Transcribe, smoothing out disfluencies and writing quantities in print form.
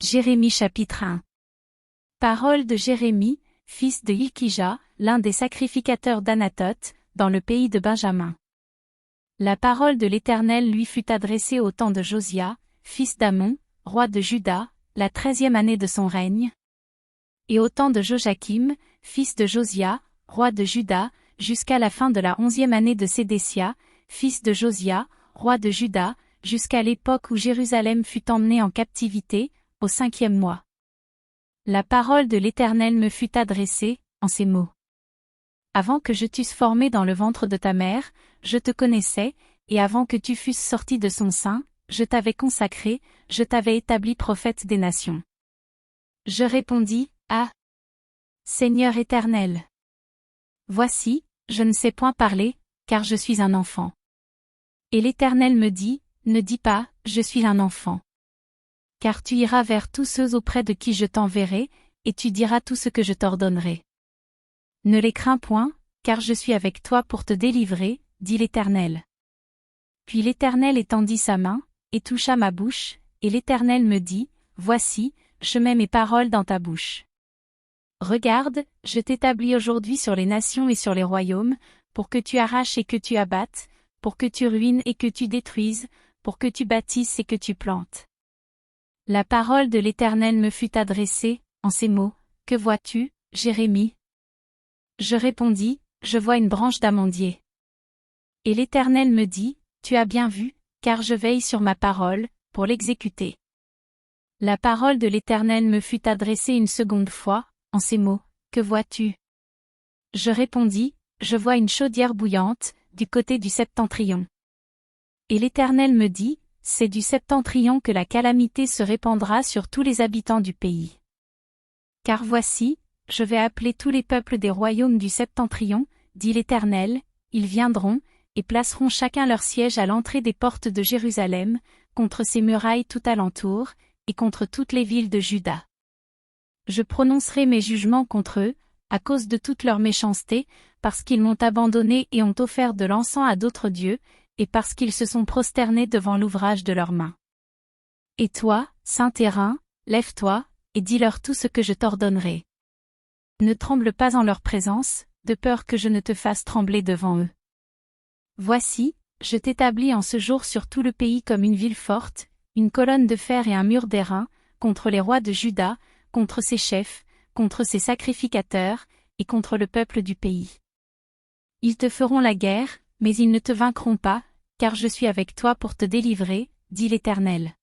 Jérémie chapitre 1. Parole de Jérémie, fils de Hilkija, l'un des sacrificateurs d'Anathoth, dans le pays de Benjamin. La parole de l'Éternel lui fut adressée au temps de Josia, fils d'Amon, roi de Juda, la 13e année de son règne, et au temps de Joachim, fils de Josia, roi de Juda, jusqu'à la fin de la 11e année de Sédécia, fils de Josia, roi de Juda, jusqu'à l'époque où Jérusalem fut emmenée en captivité, au 5e mois. La parole de l'Éternel me fut adressée, en ces mots. Avant que je t'eusse formé dans le ventre de ta mère, je te connaissais, et avant que tu fusses sorti de son sein, je t'avais consacré, je t'avais établi prophète des nations. Je répondis, Ah! Seigneur éternel! Voici, je ne sais point parler, car je suis un enfant. Et l'Éternel me dit, Ne dis pas, je suis un enfant. Car tu iras vers tous ceux auprès de qui je t'enverrai, et tu diras tout ce que je t'ordonnerai. Ne les crains point, car je suis avec toi pour te délivrer, dit l'Éternel. Puis l'Éternel étendit sa main, et toucha ma bouche, et l'Éternel me dit, Voici, je mets mes paroles dans ta bouche. Regarde, je t'établis aujourd'hui sur les nations et sur les royaumes, pour que tu arraches et que tu abattes, pour que tu ruines et que tu détruises, pour que tu bâtisses et que tu plantes. La parole de l'Éternel me fut adressée, en ces mots, Que vois-tu, Jérémie? Je répondis, Je vois une branche d'amandier. Et l'Éternel me dit, Tu as bien vu, car je veille sur ma parole, pour l'exécuter. La parole de l'Éternel me fut adressée une seconde fois, en ces mots, Que vois-tu? Je répondis, Je vois une chaudière bouillante, du côté du septentrion. Et l'Éternel me dit, C'est du septentrion que la calamité se répandra sur tous les habitants du pays. Car voici, je vais appeler tous les peuples des royaumes du septentrion, dit l'Éternel, ils viendront, et placeront chacun leur siège à l'entrée des portes de Jérusalem, contre ses murailles tout alentour, et contre toutes les villes de Juda. Je prononcerai mes jugements contre eux, à cause de toute leur méchanceté, parce qu'ils m'ont abandonné et ont offert de l'encens à d'autres dieux, et parce qu'ils se sont prosternés devant l'ouvrage de leurs mains. Et toi, Saint-Terrain, lève-toi, et dis-leur tout ce que je t'ordonnerai. Ne tremble pas en leur présence, de peur que je ne te fasse trembler devant eux. Voici, je t'établis en ce jour sur tout le pays comme une ville forte, une colonne de fer et un mur d'airain, contre les rois de Juda, contre ses chefs, contre ses sacrificateurs, et contre le peuple du pays. Ils te feront la guerre, mais ils ne te vaincront pas, car je suis avec toi pour te délivrer, dit l'Éternel.